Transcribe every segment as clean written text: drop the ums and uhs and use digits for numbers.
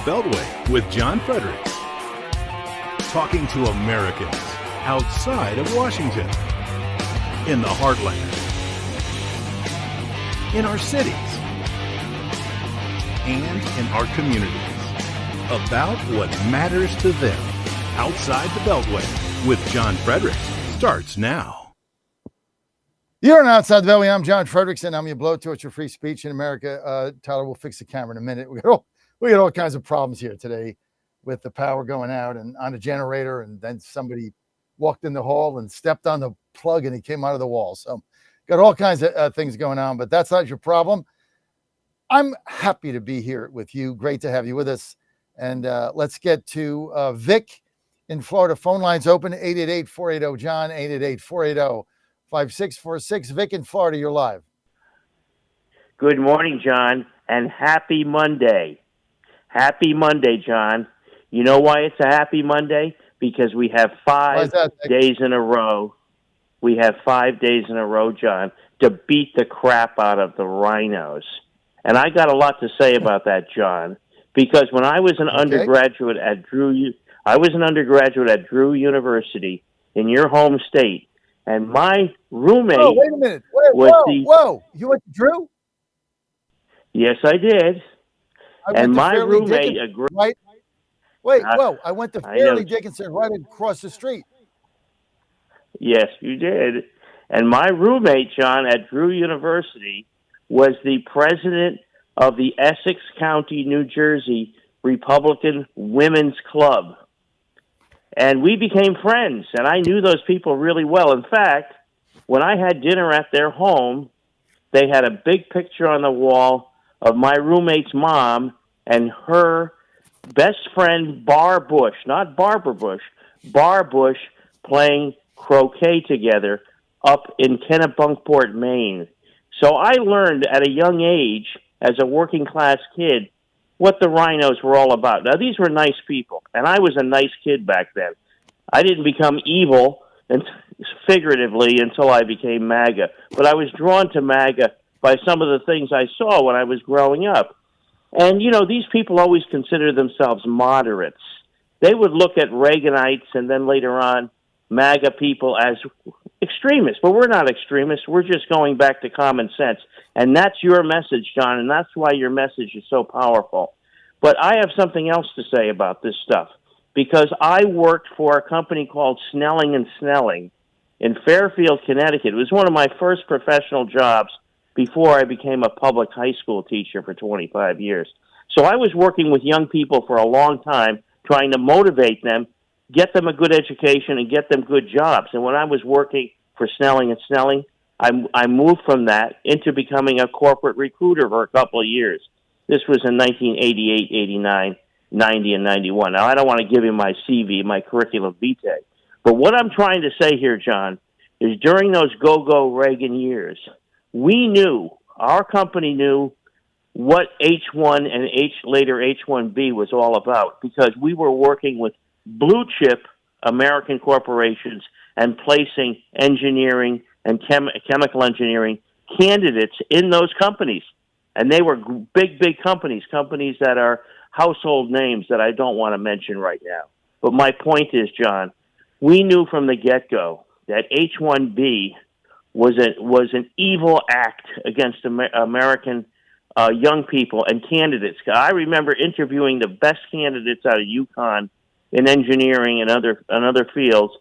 Beltway with John Fredericks. Talking to Americans outside of Washington, in the heartland, in our cities, and in our communities. About what matters to them outside the Beltway with John Fredericks starts now. You're on Outside the Beltway. I'm John Fredericks, and I'm your blowtorch for free speech in America. Tyler, we'll fix the camera in a minute. We got all kinds of problems here today with the power going out and on a generator, and then somebody walked in the hall and stepped on the plug and he came out of the wall. So got all kinds of things going on, but that's not your problem. I'm happy to be here with you. Great to have you with us. And let's get to Vic in Florida. Phone lines open, 888-480-JOHN, 888-480-5646. Vic in Florida, you're live. Good morning, John, and happy Monday. Happy Monday, John. You know why it's a happy Monday? Because we have 5 days in a row. We have 5 days in a row, John, to beat the crap out of the rhinos. And I got a lot to say about that, John, because when I was an undergraduate at Drew University in your home state, and my roommate. Oh, wait a minute! Whoa! You went to Drew? Yes, I did. And my roommate agreed. Right? Wait, I went to Fairleigh Dickinson right across the street. Yes, you did. And my roommate, John, at Drew University was the president of the Essex County, New Jersey Republican Women's Club. And we became friends, and I knew those people really well. In fact, when I had dinner at their home, they had a big picture on the wall of my roommate's mom and her best friend, Bar Bush, not Barbara Bush, Bar Bush, playing croquet together up in Kennebunkport, Maine. So I learned at a young age, as a working class kid, what the rhinos were all about. Now, these were nice people, and I was a nice kid back then. I didn't become evil, and figuratively, until I became MAGA. But I was drawn to MAGA by some of the things I saw when I was growing up. And, you know, these people always consider themselves moderates. They would look at Reaganites and then later on MAGA people as extremists. But we're not extremists. We're just going back to common sense. And that's your message, John, and that's why your message is so powerful. But I have something else to say about this stuff, because I worked for a company called Snelling and Snelling in Fairfield, Connecticut. It was one of my first professional jobs before I became a public high school teacher for 25 years. So I was working with young people for a long time, trying to motivate them, get them a good education, and get them good jobs. And when I was working for Snelling and Snelling, I moved from that into becoming a corporate recruiter for a couple of years. This was in 1988, 89, 90, and 91. Now, I don't want to give you my CV, my curriculum vitae. But what I'm trying to say here, John, is during those go-go Reagan years, we knew, our company knew, what H1 and later H1B was all about, because we were working with blue-chip American corporations and placing engineering and chemical engineering candidates in those companies. And they were big, big companies that are household names that I don't want to mention right now. But my point is, John, we knew from the get-go that H1B was an evil act against American young people and candidates. I remember interviewing the best candidates out of UConn in engineering and other fields,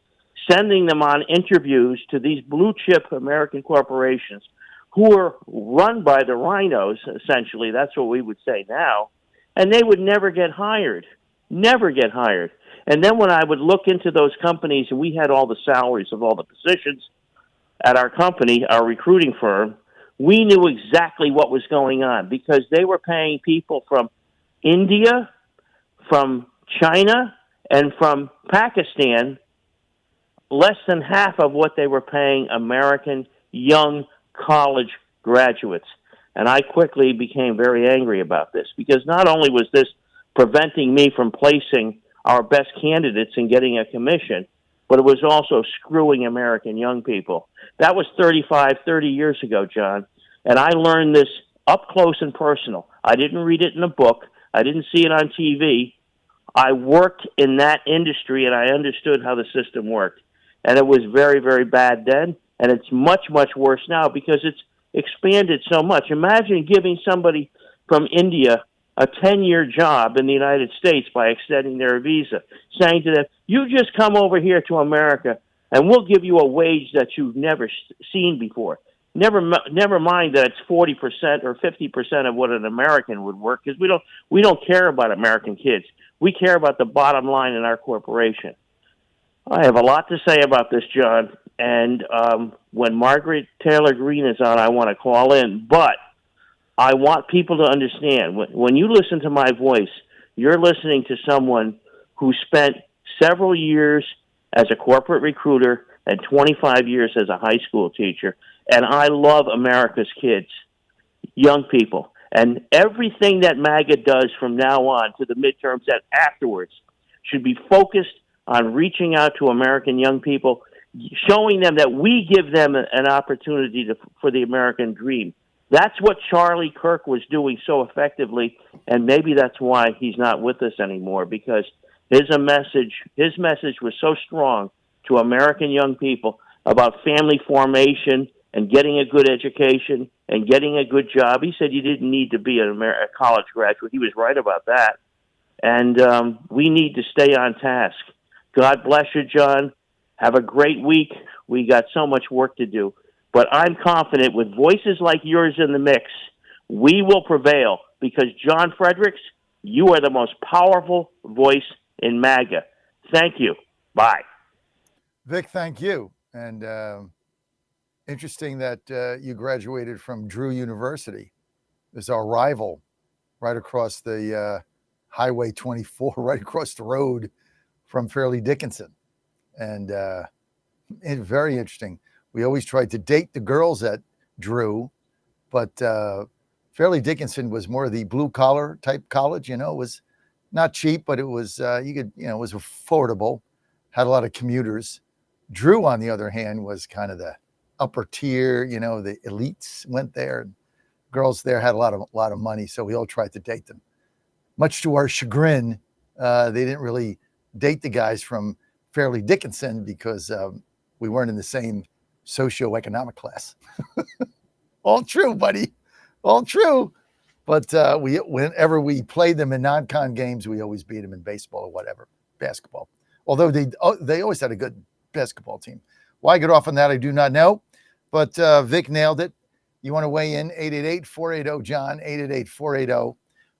sending them on interviews to these blue-chip American corporations who were run by the rhinos, essentially. That's what we would say now. And they would never get hired. And then when I would look into those companies, and we had all the salaries of all the positions at our company, our recruiting firm, we knew exactly what was going on, because they were paying people from India, from China, and from Pakistan less than half of what they were paying American young college graduates. And I quickly became very angry about this, because not only was this preventing me from placing our best candidates and getting a commission, but it was also screwing American young people. That was 30 years ago, John. And I learned this up close and personal. I didn't read it in a book. I didn't see it on TV. I worked in that industry, and I understood how the system worked. And it was very, very bad then, and it's much, much worse now because it's expanded so much. Imagine giving somebody from India a 10-year job in the United States by extending their visa, saying to them, you just come over here to America, and we'll give you a wage that you've never seen before. Never mind that it's 40% or 50% of what an American would work, because we don't care about American kids. We care about the bottom line in our corporation. I have a lot to say about this, John, and when Margaret Taylor Greene is on, I want to call in, but I want people to understand, when you listen to my voice, you're listening to someone who spent several years as a corporate recruiter and 25 years as a high school teacher, and I love America's kids, young people. And everything that MAGA does from now on to the midterms and afterwards should be focused on reaching out to American young people, showing them that we give them an opportunity for the American dream. That's what Charlie Kirk was doing so effectively, and maybe that's why he's not with us anymore, because his message was so strong to American young people about family formation and getting a good education and getting a good job. He said you didn't need to be a college graduate. He was right about that. And we need to stay on task. God bless you, John. Have a great week. We got so much work to do. But I'm confident with voices like yours in the mix, we will prevail because, John Fredericks, you are the most powerful voice in MAGA. Thank you. Bye. Vic, thank you. And interesting that you graduated from Drew University. It's our rival right across the Highway 24, right across the road from Fairleigh Dickinson. And very interesting. We always tried to date the girls at Drew, but Fairleigh Dickinson was more of the blue collar type college. You know, it was not cheap, but it was it was affordable. Had a lot of commuters. Drew, on the other hand, was kind of the upper tier. You know, the elites went there. Girls there had a lot of money, so we all tried to date them. Much to our chagrin, they didn't really date the guys from Fairleigh Dickinson because we weren't in the same socioeconomic class. All true, buddy. All true. But whenever we played them in non-con games, we always beat them in baseball or whatever, basketball. Although they always had a good basketball team. Why I get off on that, I do not know. But Vic nailed it. You want to weigh in, 888-480-JOHN,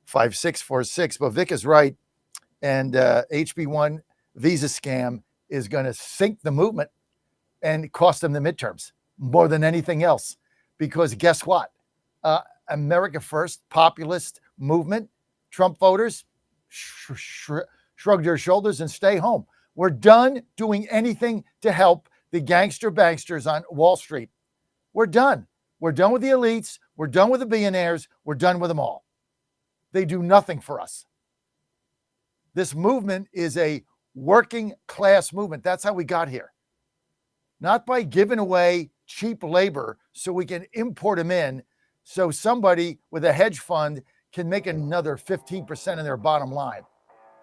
888-480-5646. But Vic is right. And HB-1 visa scam is going to sink the movement and cost them the midterms more than anything else. Because guess what? America First populist movement, Trump voters shrug their shoulders and stay home. We're done doing anything to help the gangster banksters on Wall Street. We're done. We're done with the elites. We're done with the billionaires. We're done with them all. They do nothing for us. This movement is a working class movement. That's how we got here. Not by giving away cheap labor so we can import them in so somebody with a hedge fund can make another 15% of their bottom line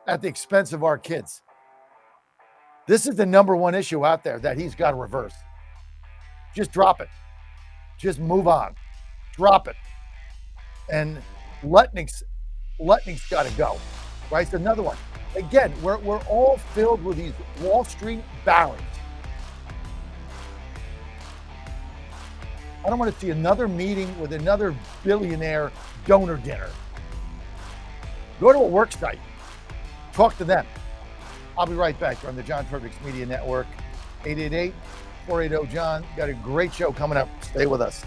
at the expense of our kids. This is the number one issue out there that he's got to reverse. Just drop it. Just move on. Drop it. And Lutnick's got to go. Right? It's another one. Again, we're all filled with these Wall Street barons. I don't want to see another meeting with another billionaire donor dinner. Go to a work site. Talk to them. I'll be right back. You're on the John Fredericks Media Network. 888-480-JOHN. Got a great show coming up. Stay with us.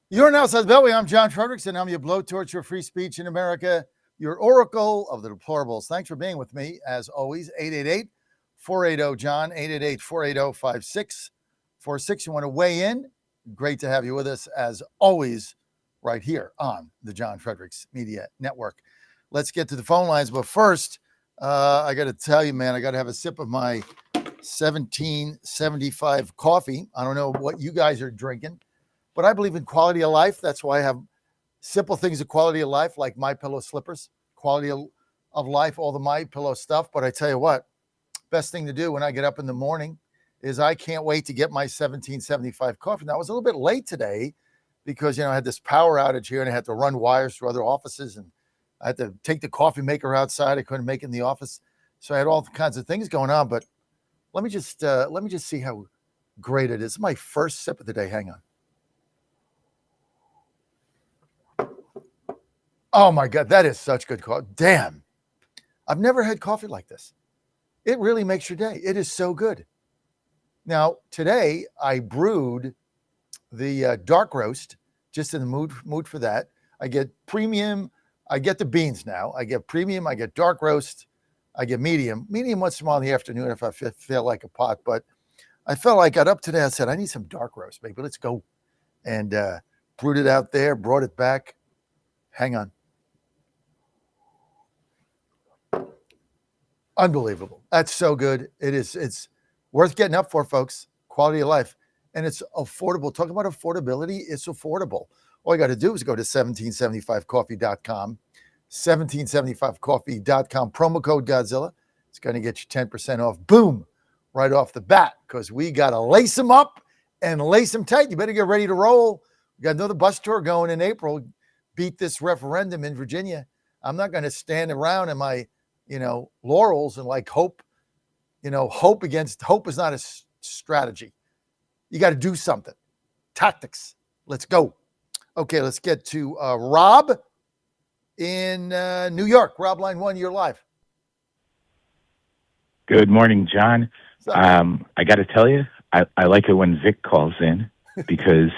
You're now South Beltway. I'm John Fredericks, and I'm your blowtorch for free speech in America, your oracle of the deplorables. Thanks for being with me, as always. 888-480-JOHN, 888-480-5646. You want to weigh in? Great to have you with us, as always, right here on the John Fredericks Media Network. Let's get to the phone lines. But first, I got to tell you, man, I got to have a sip of my 1775 coffee. I don't know what you guys are drinking, but I believe in quality of life. That's why I have simple things of quality of life, like My Pillow slippers, quality of life, all the My Pillow stuff. But I tell you what, best thing to do when I get up in the morning is I can't wait to get my 1775 coffee. Now, I was a little bit late today because, I had this power outage here and I had to run wires through other offices and I had to take the coffee maker outside. I couldn't make it in the office. So I had all kinds of things going on, but let me just see how great it is. My first sip of the day. Hang on. Oh my God, that is such good coffee. Damn. I've never had coffee like this. It really makes your day. It is so good. Now, today I brewed the dark roast, just in the mood for that. I get premium. I get the beans now. I get premium. I get dark roast. I get medium. Medium once in a while in the afternoon if I feel like a pot. But I felt like I got up today. I said, I need some dark roast, baby. Let's go. And brewed it out there, brought it back. Hang on. Unbelievable. That's so good. It is. It's worth getting up for, folks. Quality of life. And it's affordable. Talk about affordability. It's affordable. All you got to do is go to 1775coffee.com. 1775coffee.com. Promo code Godzilla. It's going to get you 10% off. Boom. Right off the bat. Because we got to lace them up and lace them tight. You better get ready to roll. We got another bus tour going in April. Beat this referendum in Virginia. I'm not going to stand around in my, laurels and hope. Hope is not a strategy. You got to do something. Tactics. Let's go. Okay, let's get to Rob in New York. Rob, line 1, you're live. Good morning, John. I got to tell you, I like it when Vic calls in because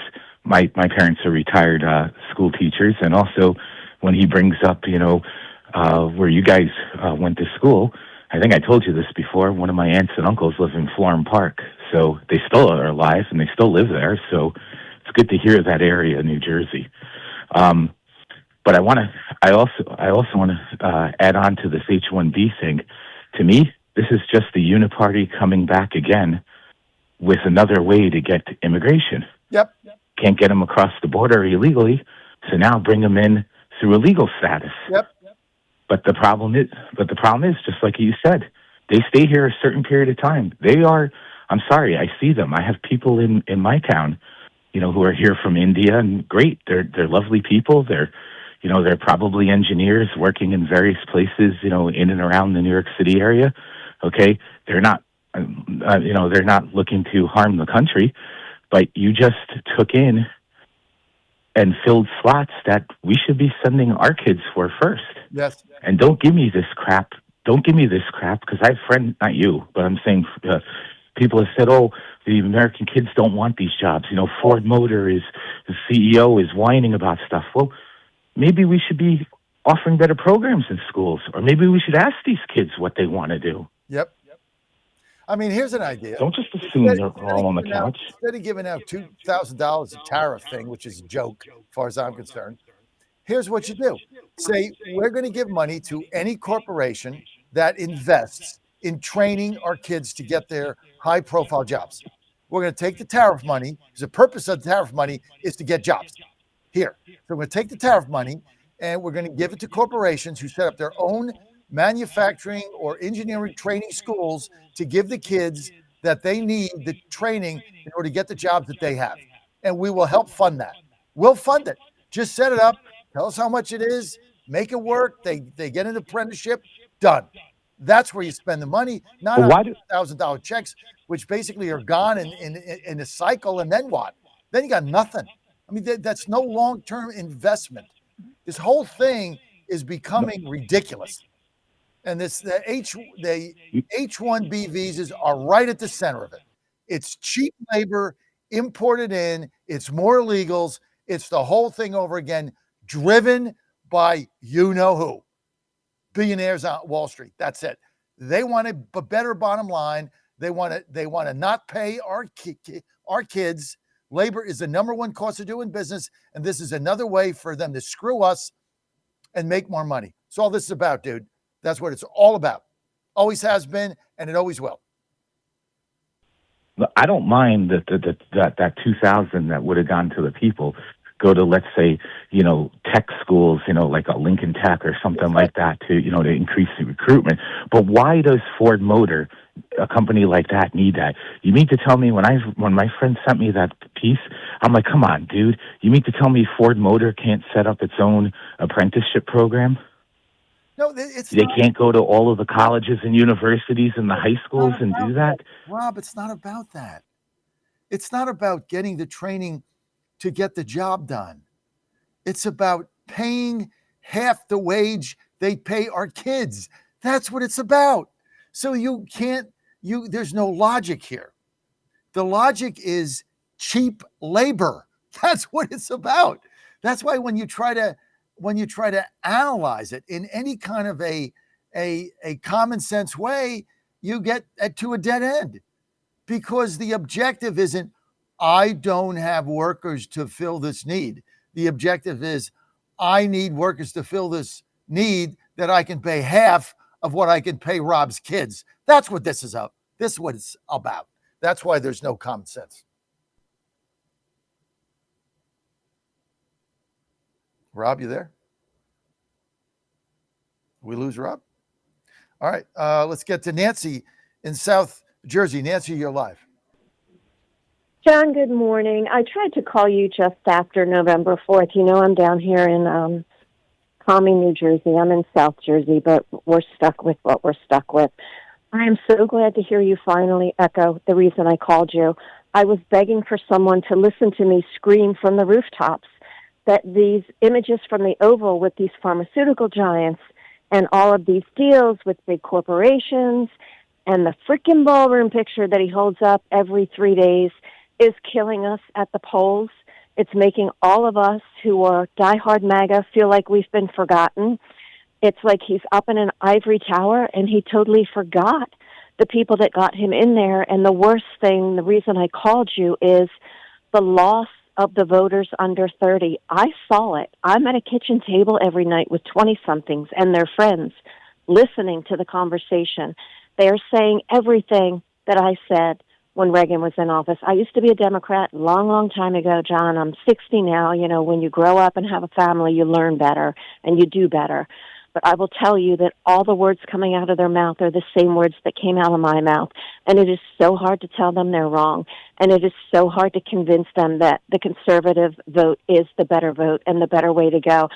my parents are retired school teachers, and also when he brings up, where you guys went to school. I think I told you this before. One of my aunts and uncles live in Florham Park, so they still are alive and they still live there. So it's good to hear that area, New Jersey. But I also want to add on to this H-1B thing. To me, this is just the uniparty coming back again with another way to get immigration. Yep. Can't get them across the border illegally, so now bring them in through a legal status. Yep. But the problem is, just like you said, they stay here a certain period of time. I'm sorry, I see them. I have people in my town, who are here from India, and great. They're lovely people. They're probably engineers working in various places, in and around the New York City area. Okay. They're not, they're not looking to harm the country, but you just took in and filled slots that we should be sending our kids for first. Yes. And don't give me this crap. Because I have friends, not you, but I'm saying people have said, oh, the American kids don't want these jobs. Ford Motor the CEO is whining about stuff. Well, maybe we should be offering better programs in schools, or maybe we should ask these kids what they want to do. Yep. I mean, here's an idea. Don't just assume they're all on the couch. Instead of giving out $2,000 a tariff thing, which is a joke as far as I'm concerned, here's what you do. Say, we're going to give money to any corporation that invests in training our kids to get their high-profile jobs. We're going to take the tariff money, because the purpose of the tariff money is to get jobs here. So we're going to take the tariff money, and we're going to give it to corporations who set up their own manufacturing or engineering training schools to give the kids that they need the training in order to get the jobs that they have. And we will help fund that. We'll fund it. Just set it up. Tell us how much it is. Make it work. They get an apprenticeship. Done. That's where you spend the money, not on $1,000 checks, which basically are gone in a cycle. And then what? Then you got nothing. I mean, that's no long-term investment. This whole thing is becoming ridiculous. And the H-1B visas are right at the center of it. It's cheap labor imported in. It's more illegals. It's the whole thing over again, driven by you-know-who. Billionaires on Wall Street. That's it. They want a better bottom line. They want to not pay our kids. Labor is the number one cost of doing business, and this is another way for them to screw us and make more money. That's all this is about, dude. That's what it's all about. Always has been, and it always will. I don't mind that 2,000 that would have gone to the people go to, let's say, tech schools, like a Lincoln Tech or something like that to increase the recruitment. But why does Ford Motor, a company like that, need that? You mean to tell me when my friend sent me that piece, I'm like, come on, dude. You mean to tell me Ford Motor can't set up its own apprenticeship program? No, They can't go to all of the colleges and universities and the high schools and do that? Rob, it's not about that. It's not about getting the training to get the job done. It's about paying half the wage they pay our kids. That's what it's about. So there's no logic here. The logic is cheap labor. That's what it's about. That's why when you try to analyze it in any kind of a common sense way, you get to a dead end, because the objective isn't, I don't have workers to fill this need. The objective is, I need workers to fill this need that I can pay half of what I can pay Rob's kids. That's what this is about. This is what it's about. That's why there's no common sense. Rob, you there? We lose Rob? All right, let's get to Nancy in South Jersey. Nancy, you're live. John, good morning. I tried to call you just after November 4th. I'm down here in Calming, New Jersey. I'm in South Jersey, but we're stuck with what we're stuck with. I am so glad to hear you finally echo the reason I called you. I was begging for someone to listen to me scream from the rooftops that these images from the Oval with these pharmaceutical giants and all of these deals with big corporations and the freaking ballroom picture that he holds up every 3 days is killing us at the polls. It's making all of us who are diehard MAGA feel like we've been forgotten. It's like he's up in an ivory tower and he totally forgot the people that got him in there. And the worst thing, the reason I called you, is the loss of the voters under 30. I saw it. I'm at a kitchen table every night with 20-somethings and their friends listening to the conversation. They're saying everything that I said when Reagan was in office. I used to be a Democrat long, long time ago, John. I'm 60 now. When you grow up and have a family, you learn better and you do better. But I will tell you that all the words coming out of their mouth are the same words that came out of my mouth. And it is so hard to tell them they're wrong. And it is so hard to convince them that the conservative vote is the better vote and the better way to go.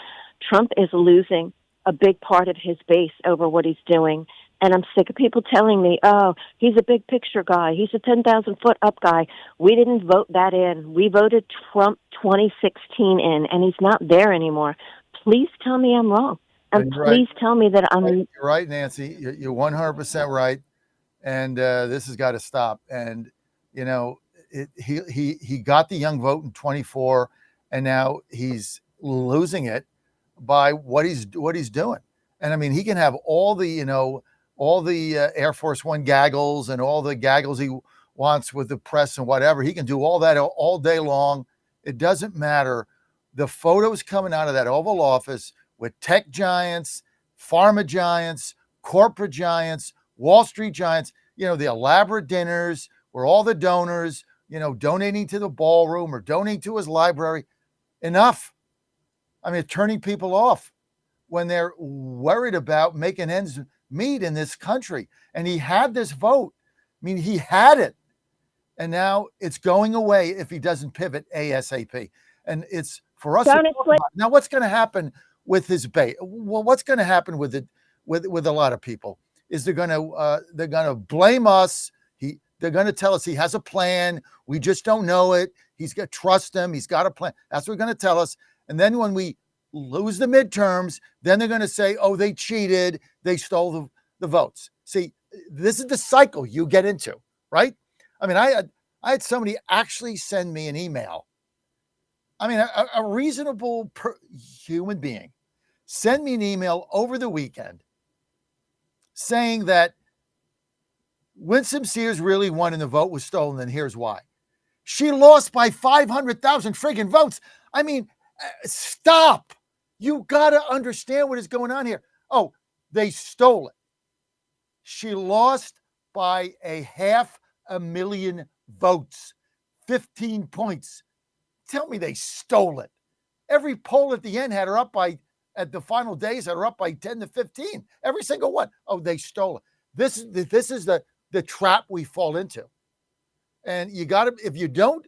Trump is losing a big part of his base over what he's doing. And I'm sick of people telling me, oh, he's a big picture guy. He's a 10,000-foot up guy. We didn't vote that in. We voted Trump 2016 in, and he's not there anymore. Please tell me I'm wrong. And please tell me that I'm... You're right, Nancy. You're 100% right. And this has got to stop. And, he got the young vote in 24, and now he's losing it by what he's doing. And, I mean, he can have all the Air Force One gaggles and all the gaggles he wants with the press and whatever. He can do all that all day long. It doesn't matter. The photos coming out of that Oval Office with tech giants, pharma giants, corporate giants, Wall Street giants, the elaborate dinners where all the donors, donating to the ballroom or donating to his library. Enough. I mean, turning people off when they're worried about making ends meet in this country. And he had this vote. I mean, he had it. And now it's going away if he doesn't pivot ASAP. And it's for us. Now, what's going to happen with his base? Well, what's going to happen with it with a lot of people is they're going to blame us. They're going to tell us he has a plan. We just don't know it. He's got to trust him. He's got a plan. That's what they're going to tell us. And then when we lose the midterms, then they're going to say, oh, they cheated. They stole the votes. See, this is the cycle you get into, right? I mean, I had somebody actually send me an email. I mean, a reasonable human being send me an email over the weekend saying that Winsome Sears really won and the vote was stolen, and here's why. She lost by 500,000 friggin' votes. I mean, stop. You got to understand what is going on here. Oh, they stole it. She lost by 500,000 votes, 15 points. Tell me they stole it. Every poll at the end had her up by, at the final days, had her up by 10 to 15. Every single one. Oh, they stole it. This is the trap we fall into. And you got to, if you don't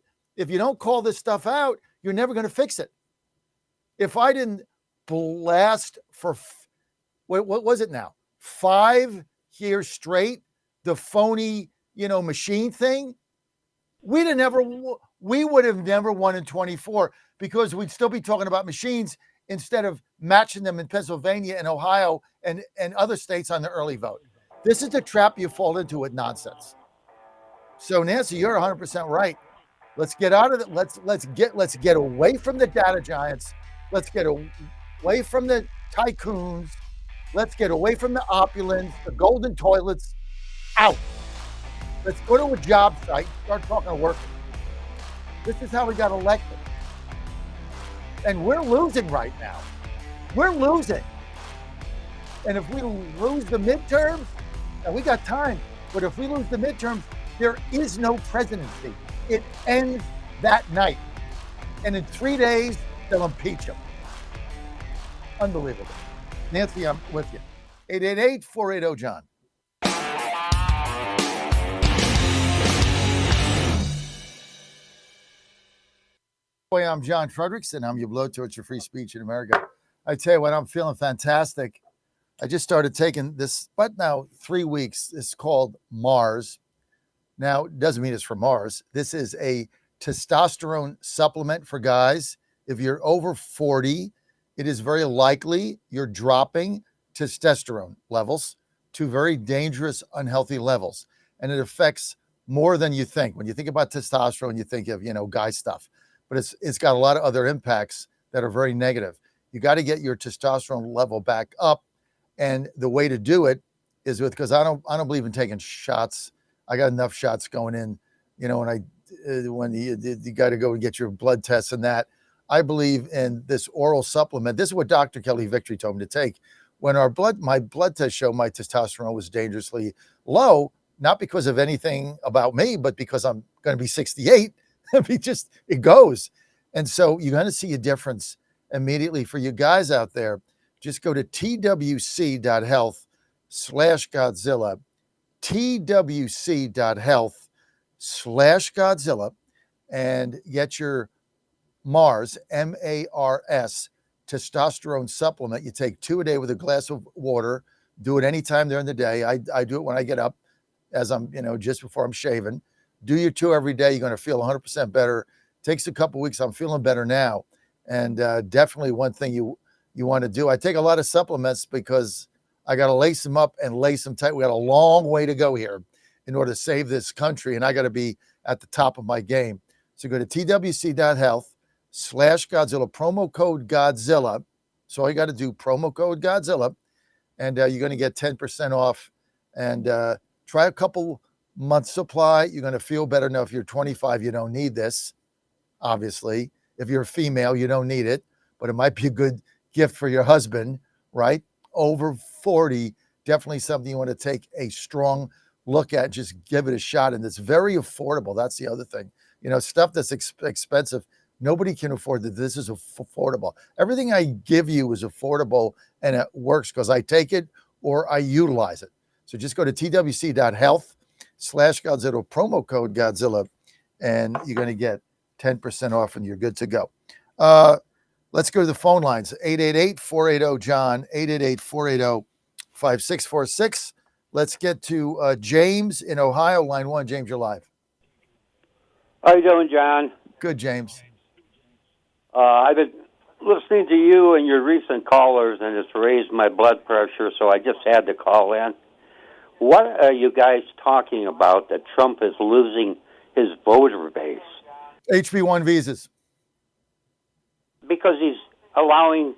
call this stuff out, you're never going to fix it. If I didn't blast for, what was it now? 5 years straight, the phony, machine thing, we would have never won in 24 because we'd still be talking about machines instead of matching them in Pennsylvania and Ohio and other states on the early vote. This is the trap you fall into with nonsense. So Nancy, you're 100% right. Let's get out of it. Let's get away from the data giants. Let's get away from the tycoons. Let's get away from the opulence, the golden toilets. Out. Let's go to a job site, start talking to workers. This is how we got elected. And we're losing right now. We're losing. And if we lose the midterms, and we got time, but if we lose the midterms, there is no presidency. It ends that night. And in 3 days, they'll impeach him. Unbelievable. Nancy, I'm with you. 888-480-JOHN. Boy, I'm John Fredericks, and I'm your blowtorch for free speech in America. I tell you what, I'm feeling fantastic. I just started taking this, but now 3 weeks. It's called Mars. Now, it doesn't mean it's for Mars. This is a testosterone supplement for guys. If you're over 40, it is very likely you're dropping testosterone levels to very dangerous, unhealthy levels. And it affects more than you think. When you think about testosterone, you think of, guy stuff. But it's got a lot of other impacts that are very negative. You got to get your testosterone level back up. And the way to do it is because I don't believe in taking shots. I got enough shots going in, when you got to go and get your blood tests and that. I believe in this oral supplement. This is what Dr. Kelly Victory told me to take. When my blood test showed my testosterone was dangerously low, not because of anything about me, but because I'm going to be 68. It goes. And so you're going to see a difference immediately. For you guys out there, just go to twc.health/Godzilla, twc.health/Godzilla, and get your Mars, MARS, testosterone supplement. You take 2 a day with a glass of water. Do it anytime during the day. I do it when I get up, as I'm, just before I'm shaving. Do your 2 every day. You're going to feel 100% better. Takes a couple weeks. I'm feeling better now. And definitely one thing you want to do. I take a lot of supplements because I got to lace them up and lace them tight. We got a long way to go here in order to save this country. And I got to be at the top of my game. So go to twc.health/Godzilla, promo code Godzilla. So all you got to do, promo code Godzilla, and you're going to get 10% off. And try a couple months supply. You're going to feel better. Now, if you're 25, you don't need this, obviously. If you're a female, you don't need it, but it might be a good gift for your husband, right? Over 40, definitely something you want to take a strong look at. Just give it a shot. And it's very affordable. That's the other thing. Stuff that's expensive, nobody can afford that. This is affordable. Everything I give you is affordable, and it works because I take it or I utilize it. So just go to twc.health/Godzilla, promo code Godzilla, and you're going to get 10% off and you're good to go. Let's go to the phone lines. 888-480-JOHN, 888-480-5646. Let's get to James in Ohio, line 1. James, you're live. How you doing, John? Good, James. I've been listening to you and your recent callers, and it's raised my blood pressure, so I just had to call in. What are you guys talking about that Trump is losing his voter base? HB-1 visas. Because he's allowing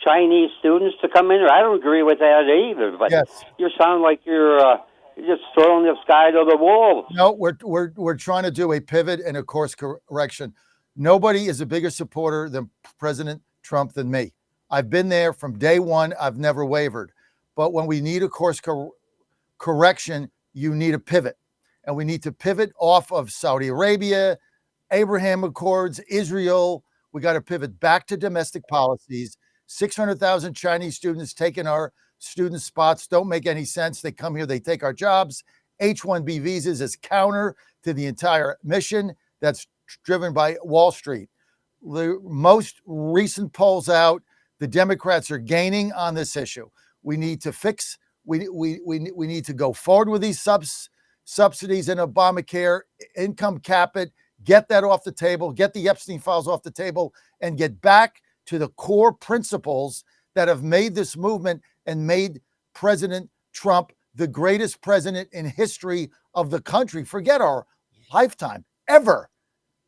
Chinese students to come in? I don't agree with that either, but yes. You sound like you're just throwing this guy to the wolves. No, we're trying to do a pivot and a course correction. Nobody is a bigger supporter than President Trump than me. I've been there from day one. I've never wavered. But when we need a course correction, you need a pivot. and we need to pivot off of Saudi Arabia, Abraham Accords, Israel. We got to pivot back to domestic policies. 600,000 Chinese students taking our student spots don't make any sense. They come here, they take our jobs. H-1B visas is counter to the entire mission that's driven by Wall Street. The most recent polls out, the Democrats are gaining on this issue. We need to fix, we need to go forward with these subsidies in Obamacare, income cap it, get that off the table, get the Epstein files off the table, and get back to the core principles that have made this movement and made President Trump the greatest president in history of the country. Forget our lifetime, ever,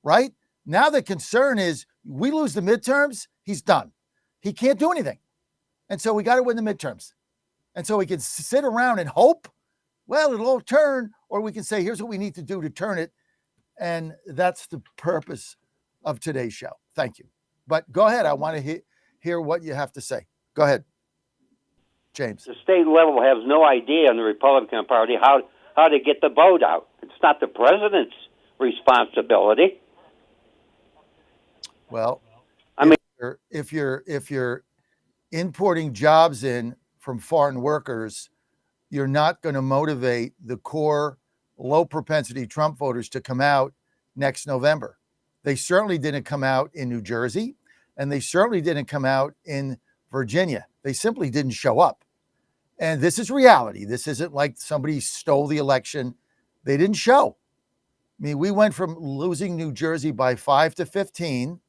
right? Now the concern is we lose the midterms, he's done. He can't do anything. And so we got to win the midterms. And so we can sit around and hope, well, it'll all turn, or we can say, here's what we need to do to turn it. And that's the purpose of today's show. Thank you. But go ahead. I want to hear what you have to say. Go ahead, James. The state level has no idea in the Republican Party how to get the vote out. It's not the president's responsibility. Well, I mean, if you're importing jobs in from foreign workers, you're not going to motivate the core low propensity Trump voters to come out next November. They certainly didn't come out in New Jersey, and they certainly didn't come out in Virginia. They simply didn't show up. And this is reality. This isn't like somebody stole the election. They didn't show. I mean, we went from losing New Jersey by 5 to 15,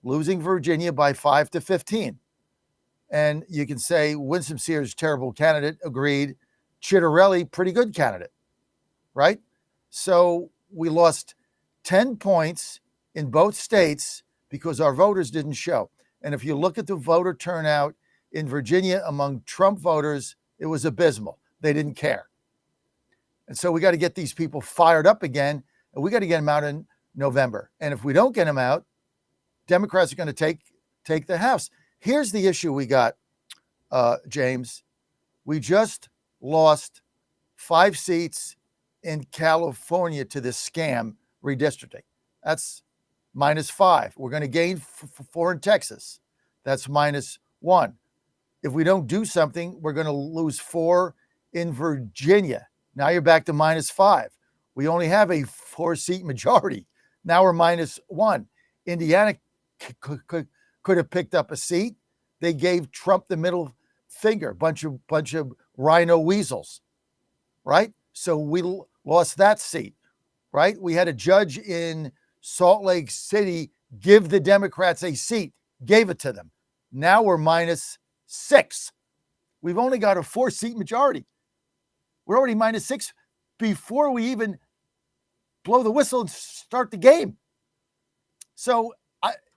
losing Virginia by 5 to 15. And you can say Winsome Sears, terrible candidate, agreed. Chitterelli, pretty good candidate, right? So we lost 10 points in both states because our voters didn't show. And if you look at the voter turnout in Virginia among Trump voters, it was abysmal. They didn't care. And so we got to get these people fired up again, and we got to get them out in November. And if we don't get them out, Democrats are going to take the House. Here's the issue we got, James. We just lost 5 seats in California to this scam redistricting. That's -5. We're going to gain 4 in Texas. That's -1. If we don't do something, we're going to lose 4 in Virginia. Now you're back to -5. We only have a 4-seat majority. Now we're -1. Indiana could have picked up a seat. They gave Trump the middle finger, bunch of rhino weasels, right? So we lost that seat, right? We had a judge in Salt Lake City give the Democrats a seat, gave it to them. Now we're -6. We've only got a 4-seat majority. We're already -6 before we even blow the whistle and start the game. So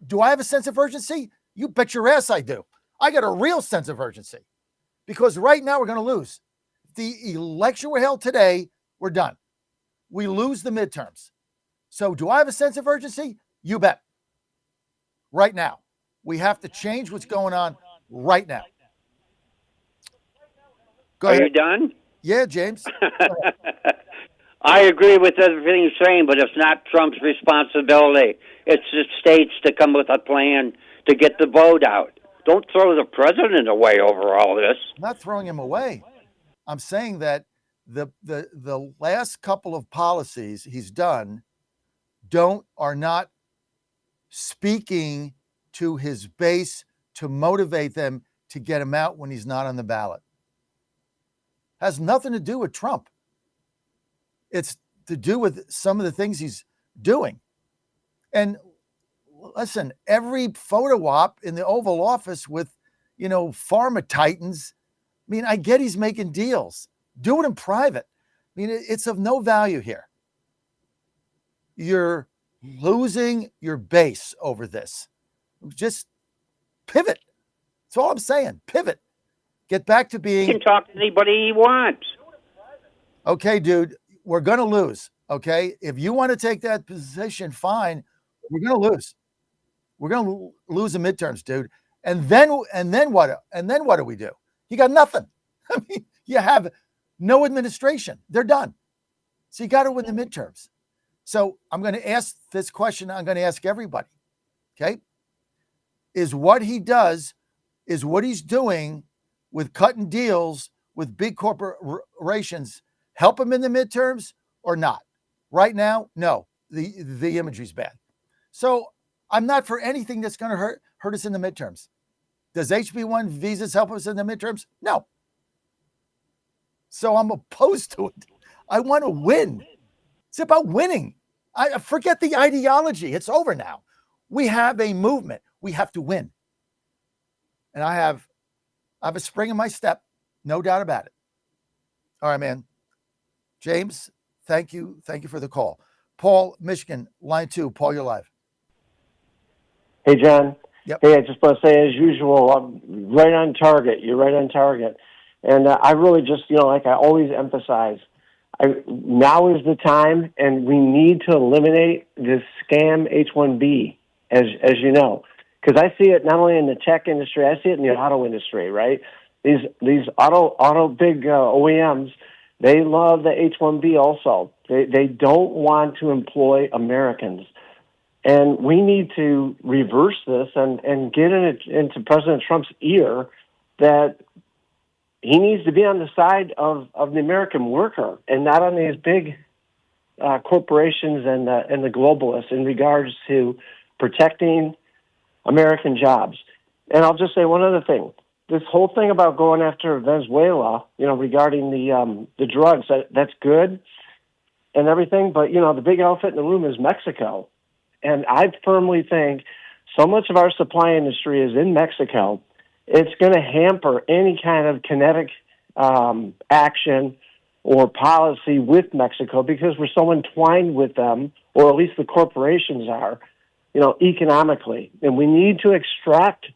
do I have a sense of urgency? You bet your ass I do. I got a real sense of urgency because right now we're going to lose. If the election were held today, we're done. We lose the midterms. So do I have a sense of urgency? You bet. Right now. We have to change what's going on right now. Go ahead. Are you done? Yeah, James. I agree with everything you're saying, but it's not Trump's responsibility. It's the states to come with a plan to get the vote out. Don't throw the president away over all this. I'm not throwing him away. I'm saying that the last couple of policies he's done are not speaking to his base to motivate them to get him out when he's not on the ballot. Has nothing to do with Trump. It's to do with some of the things he's doing. And listen, every photo op in the Oval Office with, pharma titans, I mean, I get he's making deals. Do it in private. I mean, it's of no value here. You're losing your base over this. Just pivot. That's all I'm saying. Pivot. Get back to being... He can talk to anybody he wants. Okay, dude, we're going to lose, okay? If you want to take that position, fine. We're going to lose. We're going to lose the midterms, dude. And then what? And then what do we do? You got nothing. I mean, you have no administration. They're done. So you got to win the midterms. So I'm going to ask this question. I'm going to ask everybody. Okay. Is what he does, is what he's doing with cutting deals with big corporations help him in the midterms or not? Right now, no. The imagery's bad. So I'm not for anything that's going to hurt us in the midterms. Does HB-1 visas help us in the midterms? No. So I'm opposed to it. I want to win. It's about winning. I forget the ideology. It's over now. We have a movement. We have to win. And I have a spring in my step, no doubt about it. All right, man. James, thank you. Thank you for the call. Paul, Michigan, line 2. Paul, you're live. Hey, John. Yep. Hey, I just want to say, as usual, I'm right on target. You're right on target. And I really just, like I always emphasize, now is the time, and we need to eliminate this scam H-1B, as you know. Because I see it not only in the tech industry, I see it in the auto industry, right? These auto big OEMs, they love the H-1B also. They don't want to employ Americans. And we need to reverse this and get into President Trump's ear that he needs to be on the side of the American worker and not on these big corporations and the globalists in regards to protecting American jobs. And I'll just say one other thing. This whole thing about going after Venezuela, regarding the drugs, that's good and everything, but, the big elephant in the room is Mexico. And I firmly think so much of our supply industry is in Mexico. It's going to hamper any kind of kinetic action or policy with Mexico because we're so entwined with them, or at least the corporations are, economically. And we need to extract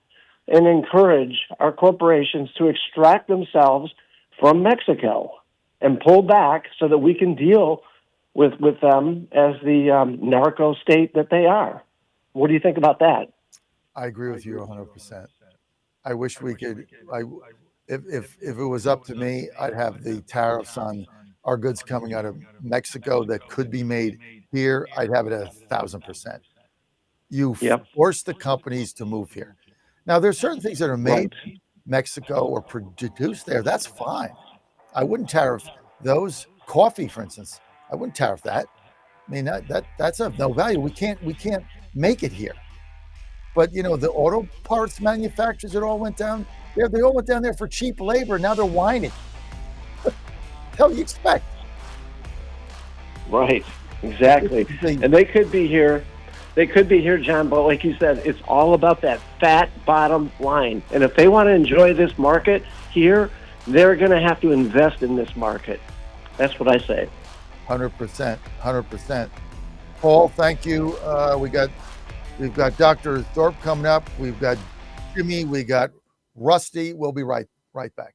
and encourage our corporations to extract themselves from Mexico and pull back so that we can deal with them as the narco state that they are. What do you think about that? I agree with you 100%. I wish we could. If it was up to me, I'd have the tariffs on our goods coming out of Mexico that could be made here. I'd have it at 1,000%. You force the companies to move here. Now, there's certain things that are made in Mexico or produced there. That's fine. I wouldn't tariff those. Coffee, for instance, I wouldn't tariff that. I mean, that's of no value. We can't make it here. But, the auto parts manufacturers that all went down there, they all went down there for cheap labor. Now they're whining. What the hell do you expect? Right, exactly. And they could be here. They could be here, John, but like you said, it's all about that fat bottom line. And if they want to enjoy this market here, they're going to have to invest in this market. That's what I say. 100%, 100%. Paul, thank you. We've got Dr. Thorpe coming up. We've got Jimmy. We got Rusty. We'll be right back.